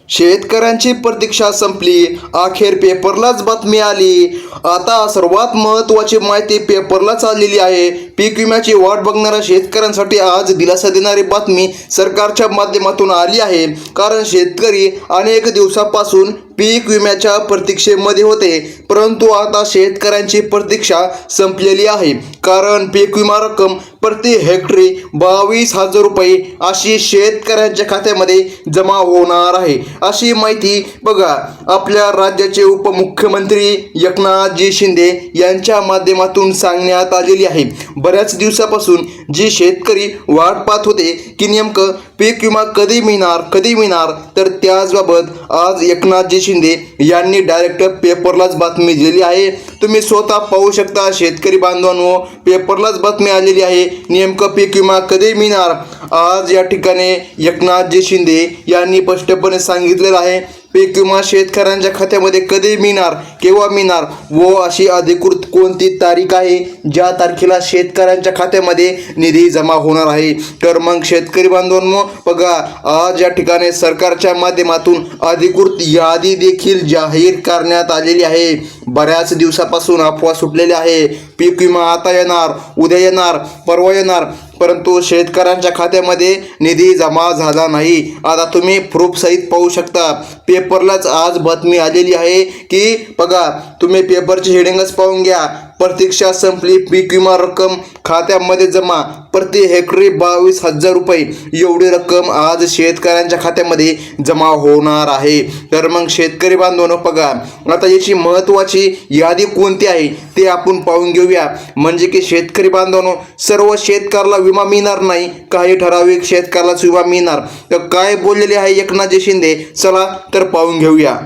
शेतकऱ्यांची प्रतीक्षा संपली, अखेर पेपरलाच बातमी आली। आता सर्वात महत्त्वाची माहिती पेपरलाच आलेली आहे। पीक विम्याची वाट बघणाऱ्या शेतकऱ्यांसाठी आज दिलासा देणारी बातमी सरकारच्या माध्यमातून आली आहे। कारण शेतकरी अनेक दिवसापासून पीक विम्याच्या प्रतीक्षेमध्ये होते, परंतु आता शेतकऱ्यांची प्रतीक्षा संपलेली आहे। कारण पीक विमा रक्कम प्रति हेक्टरी 22,000 रुपये अशी शेतकऱ्यांच्या खात्यामध्ये जमा होणार आहे, अशी माहिती बघा आपल्या राज्याचे उपमुख्यमंत्री एकनाथजी शिंदे यांच्या माध्यमातून सांगण्यात आलेली आहे। बऱ्याच दिवसापासून जी शेतकरी वाट पाहत होते की नेमकं पीक विमा कधी मिळणार, तर त्याचबाबत आज एकनाथजी शिंदे यांनी डायरेक्ट पेपरलाच बातमी दिली आहे। तुम्ही स्वतः पाहू शकता शेतकरी बांधवांनो, पेपरलाच बातमी आलेली आहे। नेमकं पीक विमा कधी मिळणार, आज या ठिकाणी एकनाथजी शिंदे यांनी स्पष्टपणे सांगितलेलं आहे। पीक विमा शेतकऱ्यांच्या खात्यामध्ये कधी मिळणार, केव्हा मिळणार व अशी अधिकृत कोणती तारीख आहे ज्या तारखेला शेतकऱ्यांच्या खात्यामध्ये निधी जमा होणार आहे। तर मग शेतकरी बांधवांनो बघा, आज या ठिकाणी सरकारच्या माध्यमातून अधिकृत यादी देखील जाहीर करण्यात आलेली आहे। बऱ्याच दिवसापासून अफवा सुटलेली आहे, पीक विमा आता येणार, उद्या येणार, परवा येणार, परंतु शेतकऱ्यांच्या खात्यामध्ये निधी जमा झाला नाही। आता तुम्ही प्रूफ सहित पाहू शकता, पेपरलाच आज बातमी आलेली आहे की बघा तुम्ही पेपरची हेडिंगच पाहून घ्या, प्रतीक्षा संपली, पीक विमा रक्कम खात्यामध्ये जमा, प्रति हेक्टरी 22,000 रुपये एवढी रक्कम आज शेतकऱ्यांच्या खात्यामध्ये जमा होणार आहे। तर मग शेतकरी बांधवांनो बघा, आता याची महत्त्वाची यादी कोणती आहे ते आपण पाहून घेऊया। म्हणजे की शेतकरी बांधवांनो, सर्व शेतकऱ्याला विमा मिळणार नाही, काही ठराविक शेतकऱ्यालाच विमा मिळणार। तर काय बोललेले आहे एकनाथजी शिंदे, चला तर पाहून घेऊया।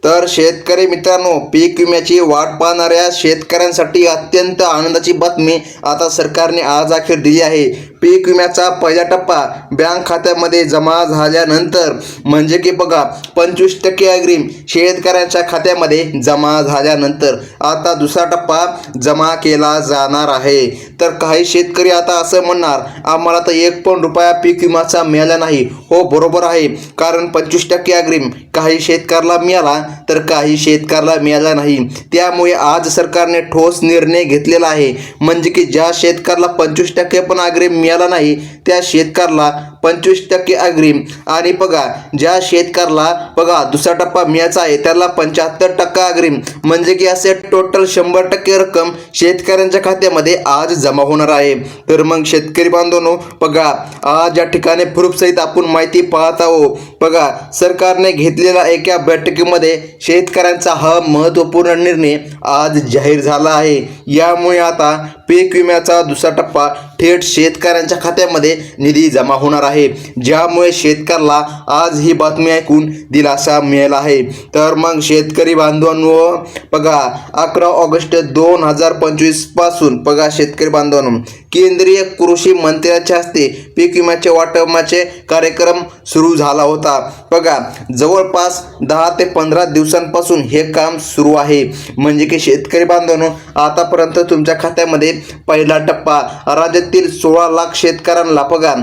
तर शेतकरी मित्रांनो, पीक विम्याची वाट पाहणाऱ्या शेतकऱ्यांसाठी अत्यंत आनंदाची बातमी आता सरकारने आज अखेर दिली आहे। पीक विम्याचा पहिला टप्पा बँक खात्यामध्ये जमा झाल्यानंतर म्हणजे की बघा 25% अग्रिम शेतकऱ्यांच्या खात्यामध्ये जमा झाल्यानंतर आता दुसरा टप्पा जमा केला जाणार आहे। तर काही शेतकरी आता असं म्हणणार, आम्हाला तर 1 पण रुपया पीक विमाचा मिळाला नाही। हो बरोबर आहे, कारण 25% अग्रिम काही शेतकऱ्याला मिळाला तर काही शेतकऱ्याला मिळाला नाही। त्यामुळे आज सरकारने ठोस निर्णय घेतलेला आहे। म्हणजे की ज्या शेतकऱ्याला 25% पण अग्रिम मिळाला नाही त्या शेतकऱ्याला 25% अग्रिम, आणि बघा ज्या शेतकऱ्याला बघा दुसरा टप्पा मिळायचा आहे त्याला 75% अग्रिम, म्हणजे की असे टोटल 100% रक्कम शेतकऱ्यांच्या खात्यामध्ये आज जमा होणार आहे। तर मग शेतकरी बांधवांनो बघा, आज या ठिकाणी प्रूफ सहित आपण माहिती पाहत आहोत। बघा सरकारने घेतलेल्या एका बैठकीमध्ये शेतकऱ्यांचा हा महत्त्वपूर्ण निर्णय आज जाहीर झाला आहे। यामुळे आता पीक विम्याचा दुसरा टप्पा थेट शेतकऱ्यांच्या खात्यामध्ये निधी जमा होणार आहे, ज्यामुळे शेतकऱ्याला आज ही बातमी ऐकून दिलासा मिळाला आहे। तर मग शेतकरी बांधवांनो बघा 11 ऑगस्ट 2025 पासून बघा शेतकरी बांधवांनो, केंद्रीय कृषी मंत्र्याच्या हस्ते पीक विम्याचे वाटपाचे कार्यक्रम सुरू झाला होता। बघा जवळपास 10 ते 15 दिवसांपासून हे काम सुरू आहे। म्हणजे की शेतकरी बांधवांनो, आतापर्यंत तुमच्या खात्यामध्ये पहिला टप्पा राज्यातील 16 लाख शेतकऱ्यांना बघा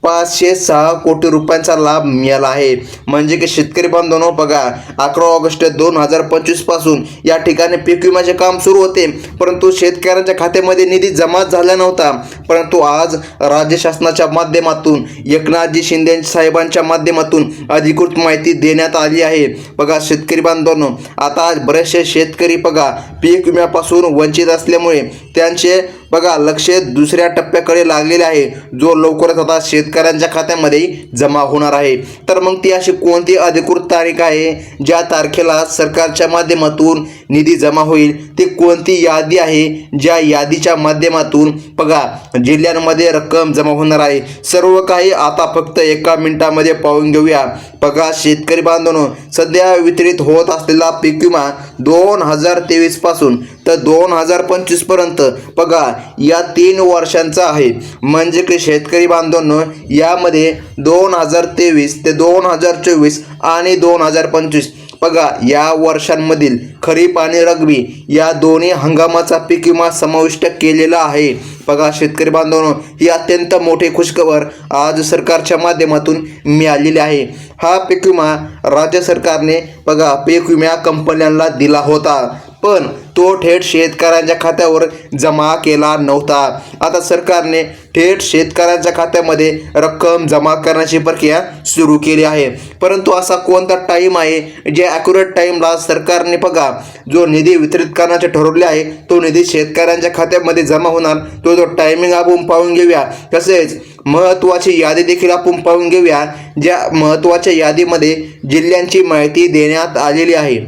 506 कोटी रुपयांचा लाभ मिळाला आहे। म्हणजे की शेतकरी बांधवांनो बघा 11 ऑगस्ट 2025 पासून या ठिकाणी पीक विम्याचे काम सुरू होते, परंतु शेतकऱ्यांच्या खात्यामध्ये निधी जमा झाला नव्हता। परंतु आज राज्य शासनाच्या माध्यमातून एकनाथजी शिंदे साहेबांच्या माध्यमातून अधिकृत माहिती देण्यात आली आहे। बघा शेतकरी बांधवांनो, आता बरेचसे शेतकरी बघा पीक विम्यापासून वंचित असल्यामुळे त्यांचे बघा लक्ष दुसऱ्या टप्प्याकडे लागलेले आहे, जो लवकरच आता शेतकऱ्यांच्या खात्यामध्ये जमा होणार आहे। तर मग ती अशी कोणती अधिकृत तारीख आहे ज्या तारखेला सरकारच्या माध्यमातून निधी जमा होईल, ती कोणती यादी आहे ज्या यादीच्या माध्यमातून बघा जिल्ह्यांमध्ये रक्कम जमा होणार आहे। सर्व काही आता फक्त एका मिनिटामध्ये पाहून घेऊया। बघा शेतकरी बांधवांनो, सध्या वितरित होत असलेला पीक विमा 2023 पासून तर 2025 पर्यंत बघा या 3 वर्षांचा आहे। म्हणजे की शेतकरी बांधवांनो, यामध्ये 2023 ते 2024 आणि 2025 बघा या वर्षांमधील खरीप आणि रब्बी या दोन्ही हंगामाचा पीक विमा समाविष्ट केलेला आहे। बघा शेतकरी बांधवांनो, ही अत्यंत मोठी खुशखबर आज सरकारच्या माध्यमातून मिळालेली आहे. हा पीक विमा राज्य सरकारने बघा पीक विमा कंपन्यांना दिला होता, पण तो थेट शेतकऱ्यांच्या खात्यावर जमा केला नव्हता. आता सरकारने थेट शेतकऱ्यांच्या खात्यामध्ये रक्कम जमा करण्याची प्रक्रिया सुरू केली आहे. परंतु असा कोणता टाईम आहे जे ॲक्युरेट टाईमला सरकारने बघा जो निधी वितरित करण्याचे ठरवले आहे तो निधी शेतकऱ्यांच्या खात्यामध्ये जमा होणार, तो टायमिंग आपण पाहून घेऊया. तसेच महत्त्वाची यादी देखील आपण पाहून घेऊया, ज्या महत्त्वाच्या यादीमध्ये जिल्ह्यांची माहिती देण्यात आलेली आहे.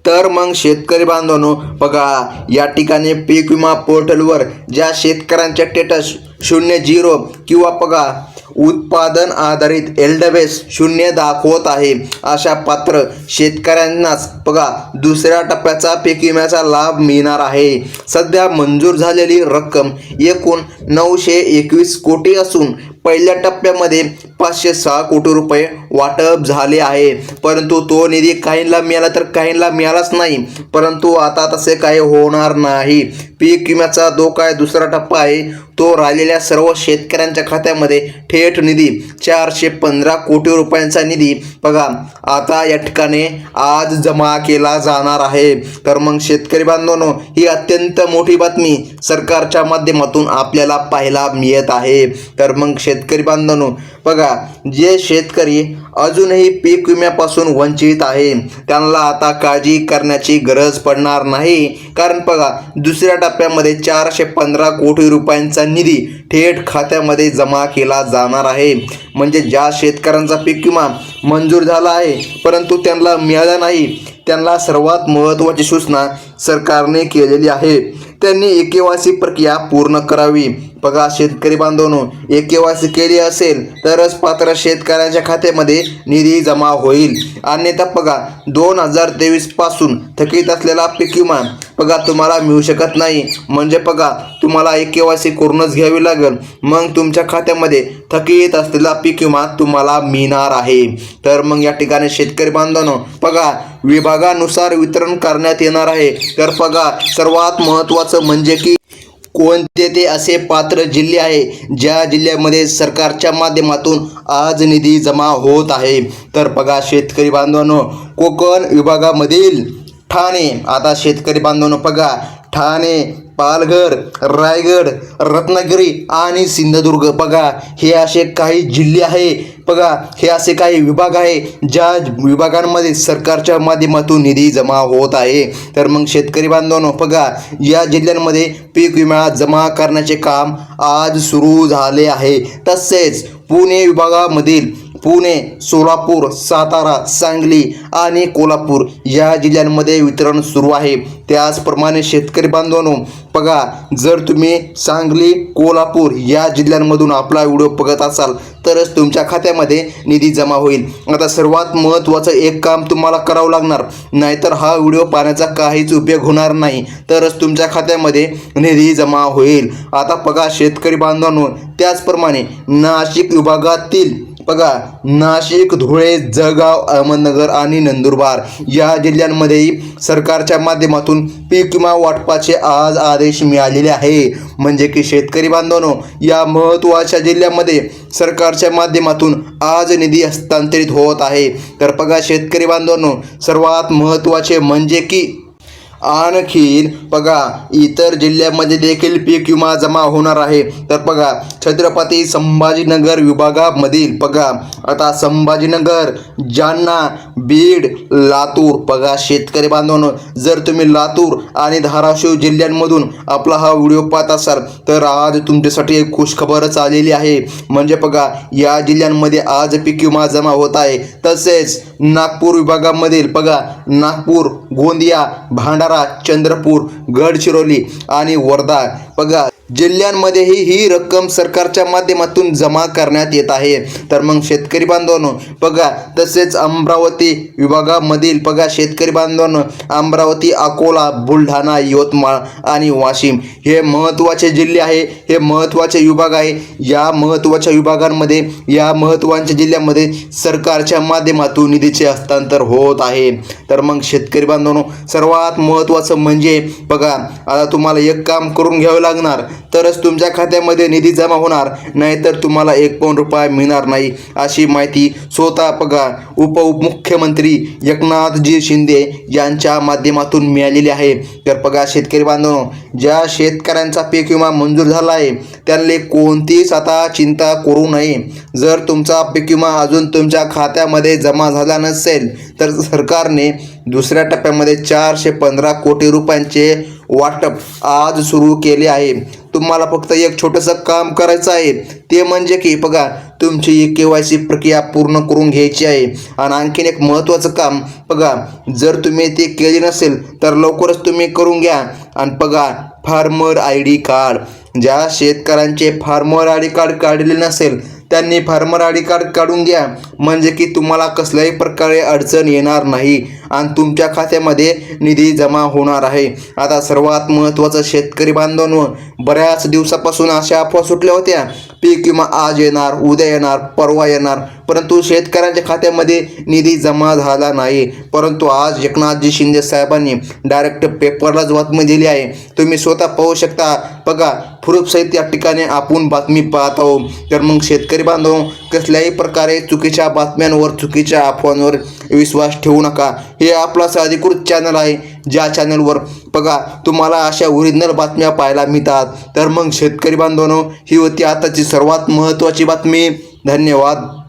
तर मग शेतकरी बांधवांनो, बघा या ठिकाणी पीक विमा पोर्टलवर ज्या शेतकऱ्यांचे स्टेटस 00 किंवा बघा उत्पादन आधारित एलडब्ल्यूएस 0 दाखवत आहे, अशा पात्र शेतकऱ्यांनाच बघा दुसऱ्या टप्प्याचा पीक विम्याचा लाभ मिळणार आहे. सध्या मंजूर झालेली रक्कम एकूण 921 कोटी असून पहिल्या टप्प्यामध्ये 506 कोटी रुपये वाटप झाले आहे. परंतु तो निधी काहींना मिळाला तर काहींना मिळालाच नाही. परंतु आता तसे काही होणार नाही. पीक विम्याचा जो काय दुसरा टप्पा आहे तो राहिलेल्या सर्व शेतकऱ्यांच्या खात्यामध्ये थेट निधी 415 कोटी रुपयांचा निधी बघा आता या ठिकाणी आज जमा केला जाणार आहे. तर मग शेतकरी बांधवांनो, ही अत्यंत मोठी बातमी सरकारच्या माध्यमातून आपल्याला पाहायला मिळत आहे. तर मग शेतकरी बांधवांनो, बघा जे शेतकरी अजूनही पीक विम्यापासून वंचित आहे त्यांना आता काळजी करण्याची गरज पडणार नाही. कारण बघा दुसऱ्या टप्प्यामध्ये 415 कोटी रुपयांचा निधी थेट खात्यामध्ये जमा केला जाणार आहे. म्हणजे ज्या शेतकऱ्यांचा पीक विमा मंजूर झाला आहे परंतु त्यांना मिळाला नाही, त्यांना सर्वात महत्त्वाची सूचना सरकारने केलेली आहे. त्यांनी EKYC प्रक्रिया पूर्ण करावी. बघा शेतकरी बांधवांनो, EKYC केली असेल तरच पात्र शेतकऱ्यांच्या खात्यामध्ये निधी जमा होईल. अन्यथा बघा 2023 पासून थकीत असलेला पीक विमा बघा तुम्हाला मिळू शकत नाही. म्हणजे बघा तुम्हाला EKYC करूनच घ्यावी लागेल, मग तुमच्या खात्यामध्ये थकीत असलेला पीक विमा तुम्हाला मिळणार आहे. तर मग या ठिकाणी शेतकरी बांधवांनो, बघा विभागानुसार वितरण करण्यात येणार आहे. तर बघा सर्वात महत्त्वाचं म्हणजे की कोणते ते असे पात्र जिल्हे आहे ज्या जिल्ह्यामध्ये सरकारच्या माध्यमातून आज निधी जमा होत आहे. तर बघा शेतकरी बांधवांनो, कोकण विभागामधील ठाणे, आता शेतकरी बांधवांनो बघा ठाणे, पालघर, रायगड, रत्नागिरी आणि सिंधुदुर्ग बघा हे असे काही जिल्हे आहे. बघा हे असे काही विभाग आहे ज्या विभागांमध्ये सरकारच्या माध्यमातून निधी जमा होत आहे. तर मग शेतकरी बांधवांनो, बघा या जिल्ह्यांमध्ये पीक विमा जमा करण्याचे काम आज सुरू झाले आहे. तसेच पुणे विभागामधील पुणे, सोलापूर, सातारा, सांगली आणि कोल्हापूर या जिल्ह्यांमध्ये वितरण सुरू आहे. त्याचप्रमाणे शेतकरी बांधवांनो, बघा जर तुम्ही सांगली, कोल्हापूर या जिल्ह्यांमधून आपला व्हिडिओ बघत असाल तरच तुमच्या खात्यामध्ये निधी जमा होईल. आता सर्वात महत्त्वाचं एक काम तुम्हाला करावं लागणार, नाहीतर हा व्हिडिओ पाहण्याचा काहीच उपयोग होणार नाही. तरच तुमच्या खात्यामध्ये निधी जमा होईल. आता बघा शेतकरी बांधवांनो, त्याचप्रमाणे नाशिक विभागातील बघा नाशिक, धुळे, जळगाव, अहमदनगर आणि नंदुरबार या जिल्ह्यांमध्येही सरकारच्या माध्यमातून पीक विमा वाटपाचे आज आदेश मिळालेले आहे. म्हणजे की शेतकरी बांधवांनो, या महत्त्वाच्या जिल्ह्यामध्ये सरकारच्या माध्यमातून आज निधी हस्तांतरित होत आहे. तर बघा शेतकरी बांधवांनो, सर्वात महत्त्वाचे म्हणजे की आणखीन बघा इतर जिल्ह्यामध्ये देखील पीक विमा जमा होणार आहे. तर बघा छत्रपती संभाजीनगर विभागामधील बघा आता संभाजीनगर, जालना, बीड, लातूर बघा शेतकरी बांधवांनो, जर तुम्ही लातूर आणि धाराशिव जिल्ह्यांमधून आपला हा व्हिडिओ पाहत असाल तर आज तुमच्यासाठी एक खुशखबरच आलेली आहे. म्हणजे बघा या जिल्ह्यांमध्ये आज पीक विमा जमा होत आहे. तसेच नागपूर विभागामधील बघा नागपूर, गोंदिया, भांडारा, चंद्रपूर, गडचिरोली आणि वर्धा बघा जिल्ह्यांमध्येही ही रक्कम सरकारच्या माध्यमातून जमा करण्यात येत आहे. तर मग शेतकरी बांधवांनो, बघा तसेच अमरावती विभागामधील बघा शेतकरी बांधवांनो, अमरावती, अकोला, बुलढाणा, यवतमाळ आणि वाशिम हे महत्त्वाचे जिल्हे आहे, हे महत्त्वाचे विभाग आहे. या महत्त्वाच्या विभागांमध्ये, या महत्त्वाच्या जिल्ह्यामध्ये सरकारच्या माध्यमातून निधीचे हस्तांतर होत आहे. तर मग शेतकरी बांधवांनो, सर्वात महत्त्वाचं म्हणजे बघा आता तुम्हाला एक काम करून घ्यावं लागणार, तरच तुमच्या खात्यामध्ये निधी जमा होणार, नाहीतर तुम्हाला एक पण रुपया मिळणार नाही, अशी माहिती स्वतः बघा उपमुख्यमंत्री एकनाथजी शिंदे यांच्या माध्यमातून मिळालेली आहे. तर बघा शेतकरी बांधवांनो, ज्या शेतकऱ्यांचा पीक विमा मंजूर झाला आहे त्यांनी कोणतीच आता चिंता करू नये. जर तुमचा पीक विमा अजून तुमच्या खात्यामध्ये जमा झाला नसेल तर सरकारने दुसऱ्या टप्प्यामध्ये 415 कोटी रुपयांचे वाटप आज सुरू केले आहे. तुम्हाला फक्त एक छोटंसं काम करायचं आहे, ते म्हणजे की बघा तुमची KYC प्रक्रिया पूर्ण करून घ्यायची आहे. आणि आणखीन एक महत्त्वाचं काम बघा, जर तुम्ही ते केले नसेल तर लवकरच तुम्ही करून घ्या. आणि बघा फार्मर ID कार्ड, ज्या शेतकऱ्यांचे फार्मर ID कार्ड काढलेले नसेल त्यांनी फार्मर ID कार्ड काढून घ्या, म्हणजे की तुम्हाला कसल्याही प्रकारे अडचण येणार नाही आणि तुमच्या खात्यामध्ये निधी जमा होणार आहे. आता सर्वात महत्त्वाचं शेतकरी बांधवांनो, बऱ्याच दिवसापासून अशा अफवा सुटल्या होत्या पीक विमा आज येणार, उद्या येणार, परवा येणार, परंतु शेतकऱ्यांच्या खात्यामध्ये निधी जमा झाला नाही. परंतु आज एकनाथजी शिंदे साहेबांनी डायरेक्ट पेपरलाच बातमी दिली आहे. तुम्ही स्वतः पाहू शकता. बघा प्रूफ सहित या ठिकाणी आपण बातमी पाहत आहोत. तर मग शेतकरी बांधव कसल्याही प्रकारे चुकीच्या बातम्यांवर, चुकीच्या अफवांवर विश्वास ठेवू नका. हे आपलाच अधिकृत चॅनल आहे, ज्या चॅनलवर बघा तुम्हाला अशा ओरिजिनल बातम्या पाहायला मिळतात. तर मग शेतकरी बांधवांनो, ही होती आताची सर्वात महत्त्वाची बातमी. धन्यवाद.